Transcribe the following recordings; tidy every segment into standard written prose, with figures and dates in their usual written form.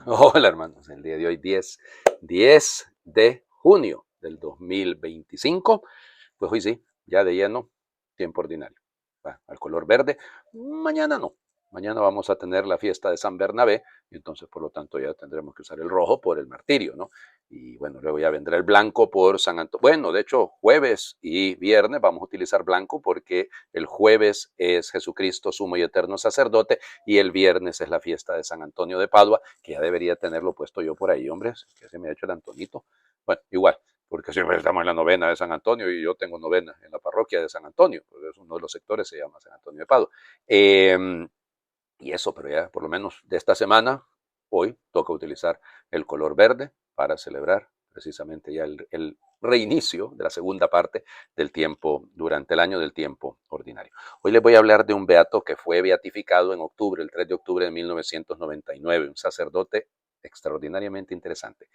Hola hermanos, el día de hoy 10 de junio del 2025, pues hoy sí, ya de lleno, tiempo ordinario. Al color verde, mañana no. Mañana vamos a tener la fiesta de San Bernabé y entonces por lo tanto ya tendremos que usar el rojo por el martirio, ¿no? Y bueno, luego ya vendrá el blanco por San Antonio. Bueno, de hecho, jueves y viernes vamos a utilizar blanco porque el jueves es Jesucristo, sumo y eterno sacerdote, y el viernes es la fiesta de San Antonio de Padua, que ya debería tenerlo puesto yo por ahí, hombre, que se me ha hecho el Antonito. Bueno, igual, porque siempre estamos en la novena de San Antonio y yo tengo novena en la parroquia de San Antonio, porque es uno de los sectores, se llama San Antonio de Padua. Y eso, pero ya por lo menos de esta semana, hoy toca utilizar el color verde para celebrar precisamente ya el reinicio de la segunda parte del tiempo, durante el año del tiempo ordinario. Hoy les voy a hablar de un beato que fue beatificado en octubre, el 3 de octubre de 1999, un sacerdote extraordinariamente interesante.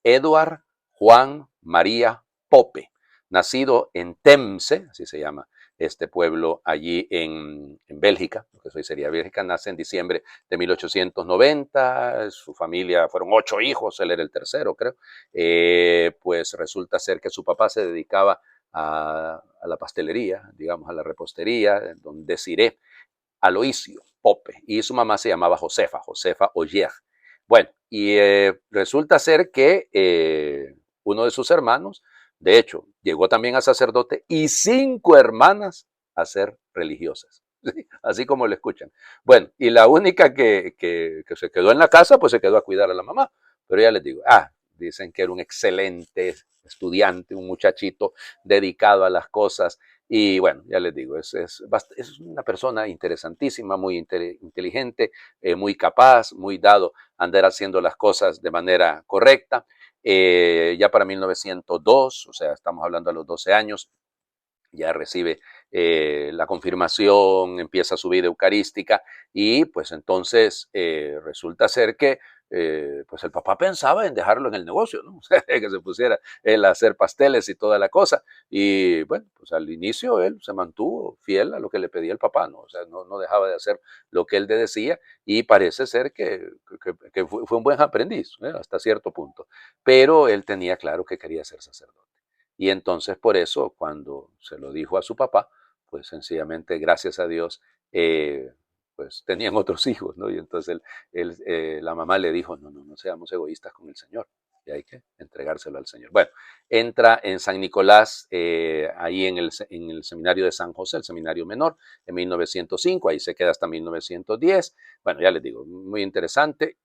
Eduard Juan María Pope, nacido en Temse, así se llama este pueblo allí en Bélgica, lo que hoy sería Bélgica, nace en diciembre de 1890, su familia fueron 8 hijos, él era el tercero, creo. Pues resulta ser que su papá se dedicaba a la pastelería, digamos, a la repostería, don Desiré Aloisio Pope, y su mamá se llamaba Josefa Ogier. Bueno, y resulta ser que uno de sus hermanos, de hecho, llegó también a sacerdote y 5 hermanas a ser religiosas. ¿Sí? Así como lo escuchan. Bueno, y la única que se quedó en la casa, pues se quedó a cuidar a la mamá. Pero ya les digo, dicen que era un excelente estudiante, un muchachito dedicado a las cosas. Y bueno, ya les digo, es una persona interesantísima, muy inteligente, muy capaz, muy dado a andar haciendo las cosas de manera correcta. Ya para 1902, o sea, estamos hablando de los 12 años, ya recibe la confirmación, empieza su vida eucarística y pues entonces resulta ser que pues el papá pensaba en dejarlo en el negocio, ¿no? Que se pusiera él a hacer pasteles y toda la cosa. Y bueno, pues al inicio él se mantuvo fiel a lo que le pedía el papá, ¿no? O sea, no dejaba de hacer lo que él le decía y parece ser que fue un buen aprendiz, hasta cierto punto. Pero él tenía claro que quería ser sacerdote. Y entonces por eso, cuando se lo dijo a su papá, pues sencillamente, gracias a Dios, pues tenían otros hijos, ¿no? Y entonces la mamá le dijo, no seamos egoístas con el Señor, y hay que entregárselo al Señor. Bueno, entra en San Nicolás, ahí en el seminario de San José, el seminario menor, en 1905, ahí se queda hasta 1910. Bueno, ya les digo, muy interesante.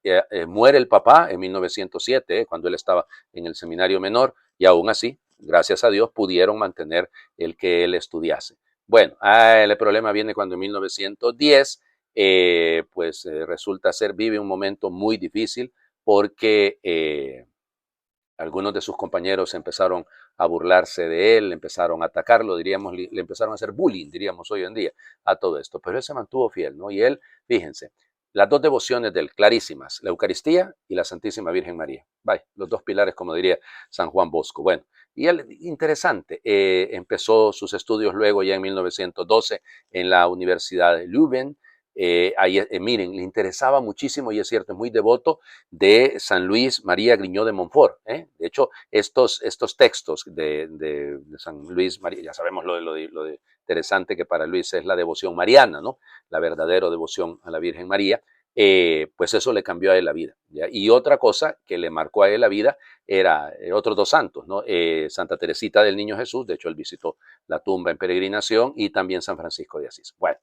Muere el papá en 1907, cuando él estaba en el seminario menor, y aún así, gracias a Dios, pudieron mantener el que él estudiase. Bueno, el problema viene cuando en 1910, pues resulta ser, vive un momento muy difícil porque algunos de sus compañeros empezaron a burlarse de él, empezaron a atacarlo, diríamos, le empezaron a hacer bullying, diríamos hoy en día, a todo esto. Pero él se mantuvo fiel, ¿no? Y él, fíjense, las dos devociones de él, clarísimas, la Eucaristía y la Santísima Virgen María. Vaya, los dos pilares, como diría San Juan Bosco. Bueno, y él, interesante, empezó sus estudios luego ya en 1912 en la Universidad de Leuven. Ahí, miren, le interesaba muchísimo, y es cierto, es muy devoto de San Luis María Griñó de Montfort. De hecho, estos textos de San Luis María, ya sabemos lo interesante que para Luis es la devoción mariana, ¿no? La verdadera devoción a la Virgen María. Pues eso le cambió a él la vida. ¿Ya? Y otra cosa que le marcó a él la vida era otros dos santos, ¿no? Santa Teresita del Niño Jesús, de hecho él visitó la tumba en peregrinación, y también San Francisco de Asís. Bueno,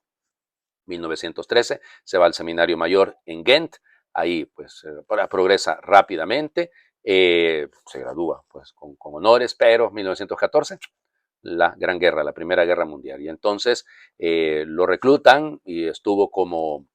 1913 se va al seminario mayor en Ghent, ahí pues progresa rápidamente, se gradúa pues con honores, pero 1914 la Gran Guerra, la Primera Guerra Mundial, y entonces lo reclutan y estuvo como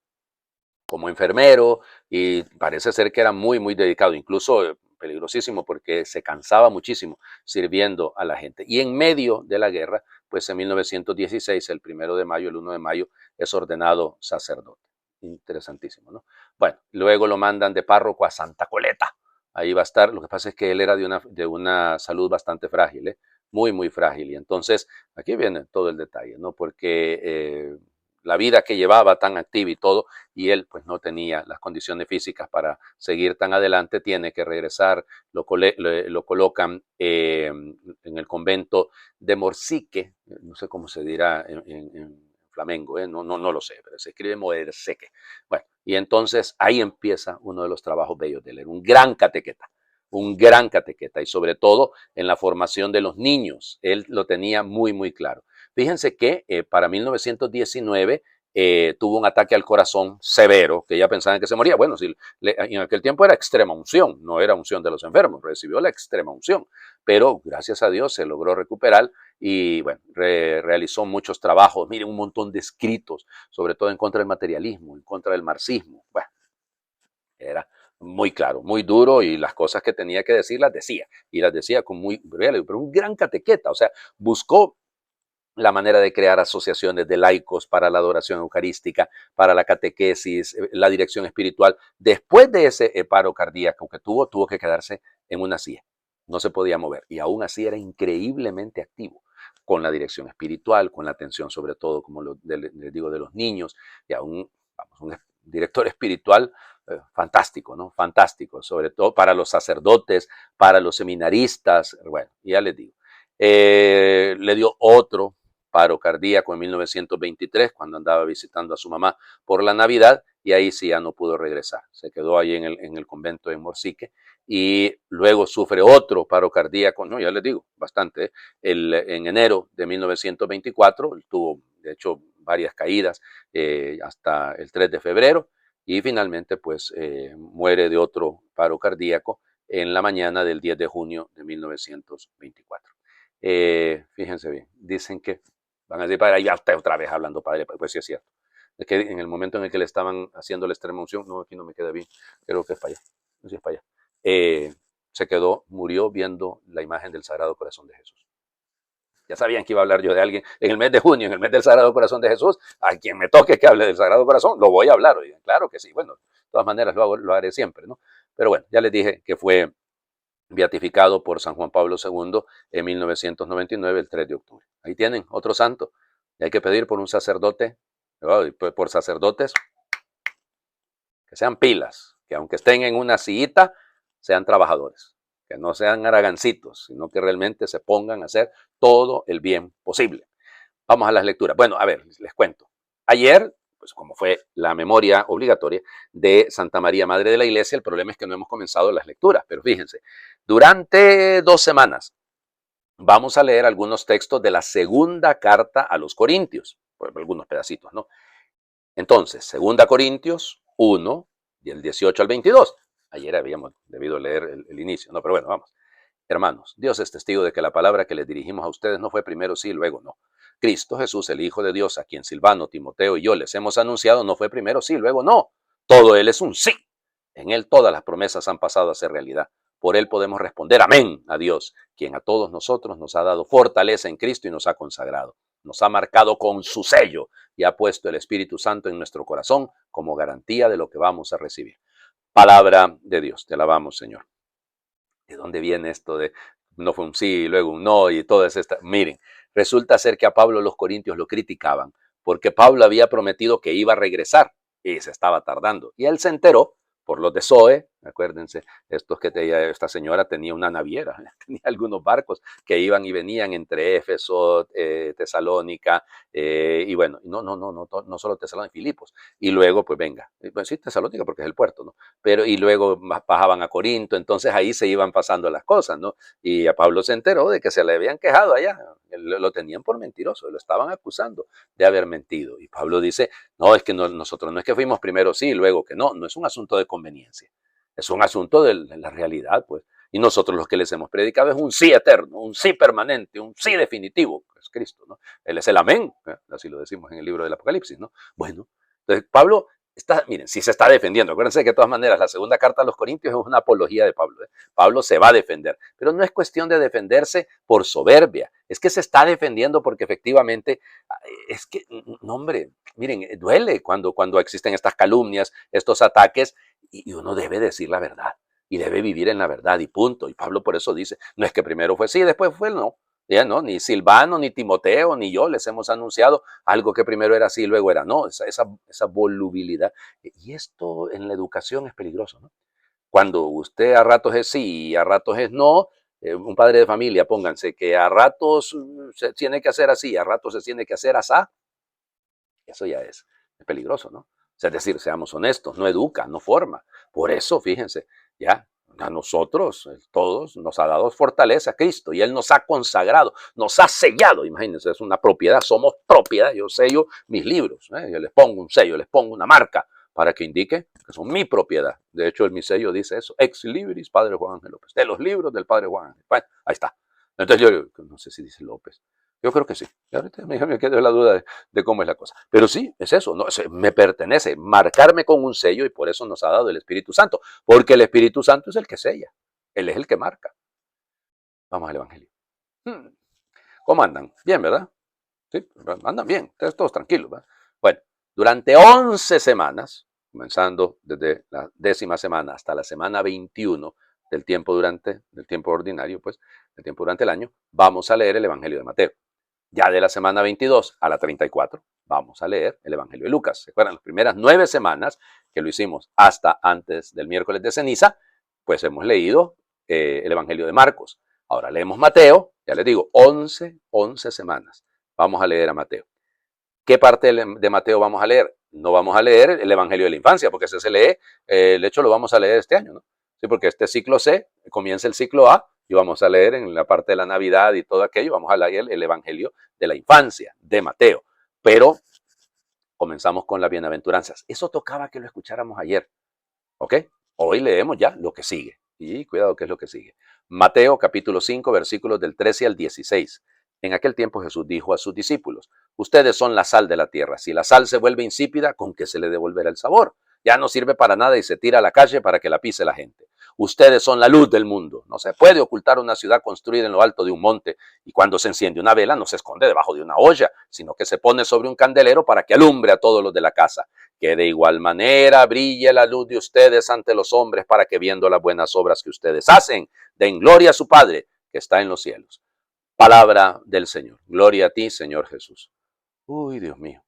enfermero, y parece ser que era muy dedicado, incluso peligrosísimo porque se cansaba muchísimo sirviendo a la gente. Y en medio de la guerra, pues en 1916, el 1 de mayo, el 1 de mayo, es ordenado sacerdote. Interesantísimo, ¿no? Bueno, luego lo mandan de párroco a Santa Coleta. Ahí va a estar. Lo que pasa es que él era de una salud bastante frágil, muy frágil. Y entonces, aquí viene todo el detalle, ¿no? Porque la vida que llevaba tan activa y todo, y él pues no tenía las condiciones físicas para seguir tan adelante, tiene que regresar, lo colocan en el convento de Morsique, no sé cómo se dirá en flamengo, no lo sé, pero se escribe Moerseque. Bueno, y entonces ahí empieza uno de los trabajos bellos de él, era un gran catequeta, y sobre todo en la formación de los niños, él lo tenía muy, muy claro. Fíjense que para 1919 tuvo un ataque al corazón severo, que ya pensaban que se moría. Bueno, si en aquel tiempo era extrema unción, no era unción de los enfermos, recibió la extrema unción, pero gracias a Dios se logró recuperar y bueno, realizó muchos trabajos, miren, un montón de escritos, sobre todo en contra del materialismo, en contra del marxismo. Bueno, era muy claro, muy duro, y las cosas que tenía que decir las decía, y las decía con muy, pero un gran catequeta, o sea, buscó la manera de crear asociaciones de laicos para la adoración eucarística, para la catequesis, la dirección espiritual. Después de ese paro cardíaco que tuvo que quedarse en una silla. No se podía mover. Y aún así era increíblemente activo con la dirección espiritual, con la atención sobre todo, como les digo, de los niños. Y aún, vamos, un director espiritual fantástico, ¿no? Fantástico, sobre todo para los sacerdotes, para los seminaristas. Bueno, ya les digo. Le dio otro paro cardíaco en 1923, cuando andaba visitando a su mamá por la Navidad, y ahí sí ya no pudo regresar. Se quedó ahí en el convento de Morsique, y luego sufre otro paro cardíaco, no, ya les digo, bastante. En enero de 1924, tuvo de hecho varias caídas hasta el 3 de febrero, y finalmente pues muere de otro paro cardíaco en la mañana del 10 de junio de 1924. Fíjense bien, dicen que van a decir, padre, ya está otra vez hablando, padre, pues sí es cierto. Es que en el momento en el que le estaban haciendo la extrema unción, no, aquí no me queda bien, creo que es para allá, no sé si es para allá, murió viendo la imagen del Sagrado Corazón de Jesús. Ya sabían que iba a hablar yo de alguien en el mes de junio, en el mes del Sagrado Corazón de Jesús, a quien me toque que hable del Sagrado Corazón, lo voy a hablar. Oigan, claro que sí, bueno, de todas maneras lo haré siempre, ¿no? Pero bueno, ya les dije que fue beatificado por San Juan Pablo II en 1999, el 3 de octubre. Ahí tienen otro santo. Y hay que pedir por un sacerdote, por sacerdotes que sean pilas, que aunque estén en una sillita, sean trabajadores, que no sean haragancitos, sino que realmente se pongan a hacer todo el bien posible. Vamos a las lecturas. Bueno, a ver, les cuento. Ayer, pues como fue la memoria obligatoria de Santa María, Madre de la Iglesia, el problema es que no hemos comenzado las lecturas, pero fíjense, durante 2 semanas vamos a leer algunos textos de la segunda carta a los Corintios, por algunos pedacitos, ¿no? Entonces, segunda Corintios 1, del 18 al 22. Ayer habíamos debido leer el inicio, ¿no? Pero bueno, vamos. Hermanos, Dios es testigo de que la palabra que les dirigimos a ustedes no fue primero sí y luego no. Cristo Jesús, el Hijo de Dios, a quien Silvano, Timoteo y yo les hemos anunciado, no fue primero sí y luego no. Todo Él es un sí. En Él todas las promesas han pasado a ser realidad. Por Él podemos responder amén a Dios, quien a todos nosotros nos ha dado fortaleza en Cristo y nos ha consagrado. Nos ha marcado con su sello y ha puesto el Espíritu Santo en nuestro corazón como garantía de lo que vamos a recibir. Palabra de Dios. Te alabamos, Señor. ¿De dónde viene esto de no fue un sí, luego un no y todas estas? Miren, resulta ser que a Pablo los corintios lo criticaban porque Pablo había prometido que iba a regresar y se estaba tardando. Y él se enteró por los de Zoe, acuérdense, esta señora tenía una naviera, tenía algunos barcos que iban y venían entre Éfeso, Tesalónica, y bueno, no solo Tesalónica, Filipos. Y luego, pues venga, pues sí, Tesalónica porque es el puerto, ¿no? Pero y luego bajaban a Corinto, entonces ahí se iban pasando las cosas, ¿no? Y a Pablo se enteró de que se le habían quejado allá, lo tenían por mentiroso, lo estaban acusando de haber mentido. Y Pablo dice, no, es que nosotros no es que fuimos primero sí y luego que no es un asunto de conveniencia, es un asunto de la realidad, pues. Y nosotros los que les hemos predicado es un sí eterno, un sí permanente, un sí definitivo, que es Cristo, ¿no? Él es el amén, así lo decimos en el libro del Apocalipsis, ¿no? Bueno, entonces Pablo miren, sí se está defendiendo. Acuérdense que de todas maneras la segunda carta a los Corintios es una apología de Pablo. Pablo se va a defender, pero no es cuestión de defenderse por soberbia, es que se está defendiendo porque efectivamente, es que, no hombre, miren, duele cuando existen estas calumnias, estos ataques, y uno debe decir la verdad y debe vivir en la verdad y punto. Y Pablo por eso dice, no es que primero fue sí, después fue el no. Ya, ¿no? Ni Silvano, ni Timoteo, ni yo les hemos anunciado algo que primero era sí y luego era no. Esa volubilidad. Y esto en la educación es peligroso, ¿no? Cuando usted a ratos es sí y a ratos es no, un padre de familia, pónganse que a ratos se tiene que hacer así, a ratos se tiene que hacer así, eso ya es peligroso, ¿no? O sea, es decir, seamos honestos, no educa, no forma. Por eso, fíjense, ya a nosotros, todos, nos ha dado fortaleza Cristo y Él nos ha consagrado, nos ha sellado. Imagínense, es una propiedad, somos propiedad. Yo sello mis libros, yo les pongo un sello, les pongo una marca para que indique que son mi propiedad. De hecho, mi sello dice eso, ex libris, Padre Juan Ángel López, de los libros del Padre Juan Ángel. Bueno, ahí está. Entonces yo no sé si dice López. Yo creo que sí. Y ahorita me quedo la duda de cómo es la cosa. Pero sí, es eso, ¿no? Me pertenece, marcarme con un sello y por eso nos ha dado el Espíritu Santo. Porque el Espíritu Santo es el que sella. Él es el que marca. Vamos al Evangelio. ¿Cómo andan? Bien, ¿verdad? Sí, andan bien. Ustedes todos tranquilos, ¿verdad? Bueno, durante 11 semanas, comenzando desde la 10ª semana hasta la semana 21 del tiempo ordinario, pues, del tiempo durante el año, vamos a leer el Evangelio de Mateo. Ya de la semana 22 a la 34 vamos a leer el Evangelio de Lucas. ¿Se acuerdan? Las primeras 9 semanas que lo hicimos hasta antes del miércoles de ceniza, pues hemos leído el Evangelio de Marcos. Ahora leemos Mateo, ya les digo, 11 semanas. Vamos a leer a Mateo. ¿Qué parte de Mateo vamos a leer? No vamos a leer el Evangelio de la Infancia, porque ese se lee, de hecho lo vamos a leer este año, ¿no? Sí, porque este ciclo C comienza el ciclo A y vamos a leer en la parte de la Navidad y todo aquello, vamos a leer el Evangelio de la Infancia, de Mateo. Pero comenzamos con las bienaventuranzas. Eso tocaba que lo escucháramos ayer, ¿ok? Hoy leemos ya lo que sigue. Y cuidado que es lo que sigue. Mateo capítulo 5, versículos del 13 al 16. En aquel tiempo Jesús dijo a sus discípulos, ustedes son la sal de la tierra. Si la sal se vuelve insípida, ¿con qué se le devolverá el sabor? Ya no sirve para nada y se tira a la calle para que la pise la gente. Ustedes son la luz del mundo. No se puede ocultar una ciudad construida en lo alto de un monte y cuando se enciende una vela no se esconde debajo de una olla, sino que se pone sobre un candelero para que alumbre a todos los de la casa. Que de igual manera brille la luz de ustedes ante los hombres para que viendo las buenas obras que ustedes hacen, den gloria a su Padre que está en los cielos. Palabra del Señor. Gloria a ti, Señor Jesús. Uy, Dios mío.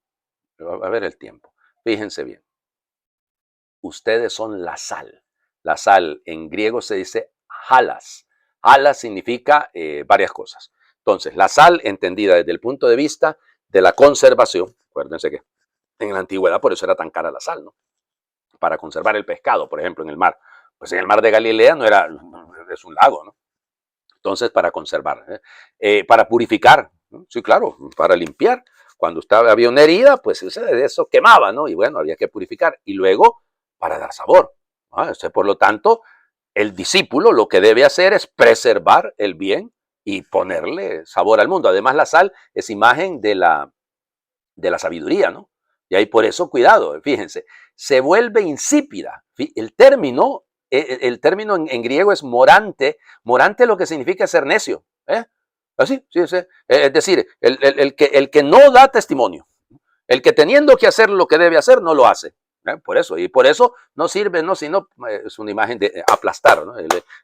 A ver el tiempo. Fíjense bien. Ustedes son la sal. La sal en griego se dice halas. Halas significa varias cosas. Entonces, la sal entendida desde el punto de vista de la conservación. Acuérdense que en la antigüedad por eso era tan cara la sal, ¿no? Para conservar el pescado, por ejemplo, en el mar. Pues en el mar de Galilea no era, es un lago, ¿no? Entonces, para conservar, para purificar, ¿no? Sí, claro, para limpiar. Cuando había una herida, pues eso quemaba, ¿no? Y bueno, había que purificar. Y luego, para dar sabor. ¿No? Por lo tanto, el discípulo lo que debe hacer es preservar el bien y ponerle sabor al mundo. Además, la sal es imagen de la sabiduría, ¿no? Y ahí por eso, cuidado, fíjense, se vuelve insípida. El término en griego es morante. Morante lo que significa ser necio. Así, sí, sí. Es decir, el que no da testimonio. El que teniendo que hacer lo que debe hacer, no lo hace. Por eso, y por eso no sirve, no, sino es una imagen de aplastar, ¿no?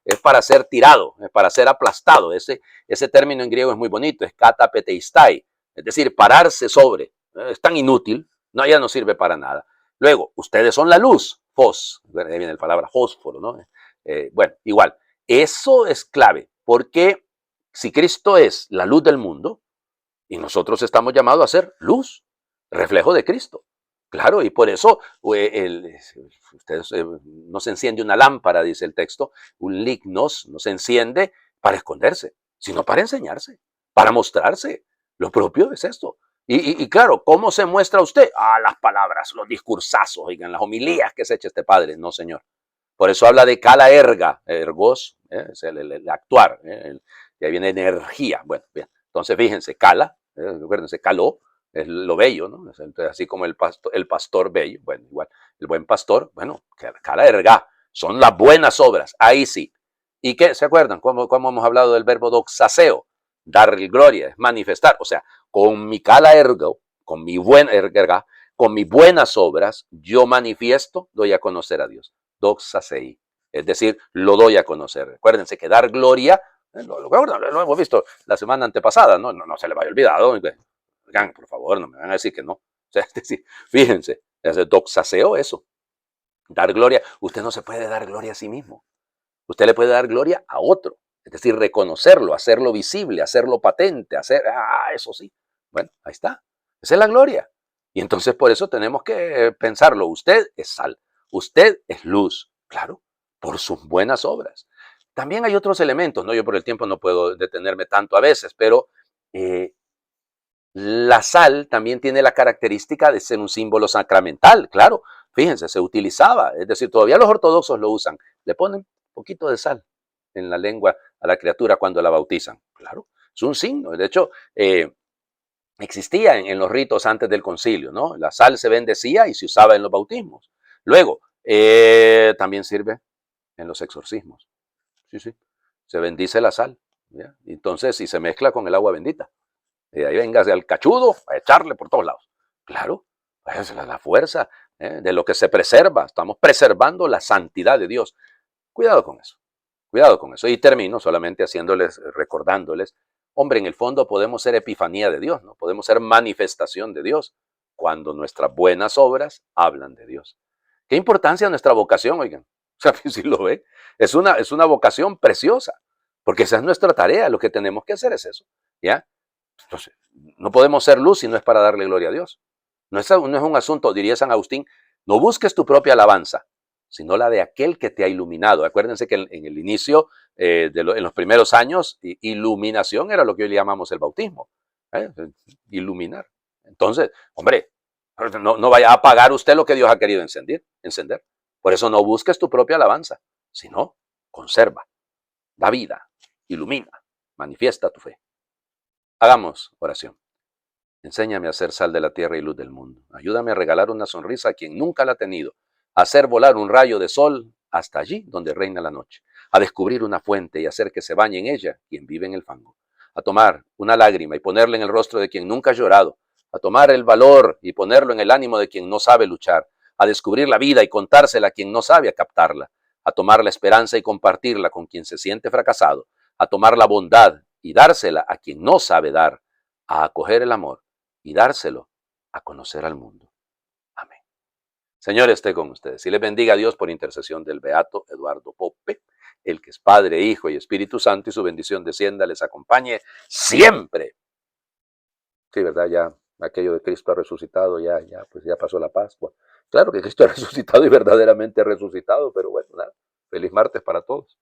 Es para ser tirado, es para ser aplastado. Ese término en griego es muy bonito, es katapeteistai, es decir, pararse sobre. Es tan inútil, no, ya no sirve para nada. Luego, ustedes son la luz, fos, ahí viene la palabra fósforo, ¿no? Bueno, igual, eso es clave, porque si Cristo es la luz del mundo, y nosotros estamos llamados a ser luz, reflejo de Cristo. Claro, y por eso ustedes, no se enciende una lámpara, dice el texto, un lignos no se enciende para esconderse, sino para enseñarse, para mostrarse. Lo propio es esto. Y claro, ¿cómo se muestra usted? Las palabras, los discursazos, oigan, las homilías que se echa este padre. No, señor. Por eso habla de cala erga, ergos, es el actuar, de ahí viene energía. Bueno, bien. Entonces, fíjense, cala, acuérdense, caló, es lo bello, ¿no? Entonces, así como el pastor bello, bueno, igual, el buen pastor, bueno, cala erga, son las buenas obras, ahí sí. ¿Y qué? ¿Se acuerdan? ¿Cómo hemos hablado del verbo doxaseo? Dar gloria, es manifestar, o sea, con mi cala ergo, con mi buena erga, con mis buenas obras, yo manifiesto, doy a conocer a Dios. Doxasei, es decir, lo doy a conocer. Acuérdense que dar gloria Lo hemos visto la semana antepasada, no se le vaya olvidado. Oigan, por favor, no me van a decir que no. O sea, es decir, fíjense, doxaseo eso. Dar gloria. Usted no se puede dar gloria a sí mismo. Usted le puede dar gloria a otro. Es decir, reconocerlo, hacerlo visible, hacerlo patente, eso sí. Bueno, ahí está. Esa es la gloria. Y entonces por eso tenemos que pensarlo. Usted es sal, usted es luz, claro, por sus buenas obras. También hay otros elementos, ¿no? Yo por el tiempo no puedo detenerme tanto a veces, pero la sal también tiene la característica de ser un símbolo sacramental, claro. Fíjense, se utilizaba, es decir, todavía los ortodoxos lo usan. Le ponen un poquito de sal en la lengua a la criatura cuando la bautizan. Claro, es un signo. De hecho, existía en los ritos antes del concilio, ¿no? La sal se bendecía y se usaba en los bautismos. Luego, también sirve en los exorcismos. Sí, sí. Se bendice la sal. ¿Ya? Entonces, y se mezcla con el agua bendita. Y ahí véngase al cachudo a echarle por todos lados. Claro, esa es la fuerza de lo que se preserva. Estamos preservando la santidad de Dios. Cuidado con eso. Cuidado con eso. Y termino solamente recordándoles, hombre, en el fondo podemos ser epifanía de Dios, ¿no? Podemos ser manifestación de Dios cuando nuestras buenas obras hablan de Dios. ¿Qué importancia nuestra vocación, oigan? O sea, si lo ve, es una vocación preciosa, porque esa es nuestra tarea, lo que tenemos que hacer es eso, ¿ya? Entonces, no podemos ser luz si no es para darle gloria a Dios. No es un asunto, diría San Agustín, no busques tu propia alabanza, sino la de aquel que te ha iluminado. Acuérdense que en el inicio, en los primeros años, iluminación era lo que hoy le llamamos el bautismo. ¿eh? Iluminar. Entonces, hombre, no vaya a apagar usted lo que Dios ha querido encender. Por eso no busques tu propia alabanza, sino conserva, da vida, ilumina, manifiesta tu fe. Hagamos oración. Enséñame a ser sal de la tierra y luz del mundo. Ayúdame a regalar una sonrisa a quien nunca la ha tenido, a hacer volar un rayo de sol hasta allí donde reina la noche, a descubrir una fuente y hacer que se bañe en ella quien vive en el fango, a tomar una lágrima y ponerla en el rostro de quien nunca ha llorado, a tomar el valor y ponerlo en el ánimo de quien no sabe luchar, a descubrir la vida y contársela a quien no sabe captarla, a tomar la esperanza y compartirla con quien se siente fracasado, a tomar la bondad y dársela a quien no sabe dar, a acoger el amor y dárselo a conocer al mundo. Amén. Señor, esté con ustedes. Y les bendiga a Dios por intercesión del beato Eduardo Pope, el que es Padre, Hijo y Espíritu Santo, y su bendición descienda, les acompañe siempre. Sí, ¿verdad? Ya aquello de Cristo ha resucitado, pues ya pasó la Pascua. Claro que Cristo ha resucitado y verdaderamente ha resucitado, pero bueno, nada. Feliz martes para todos.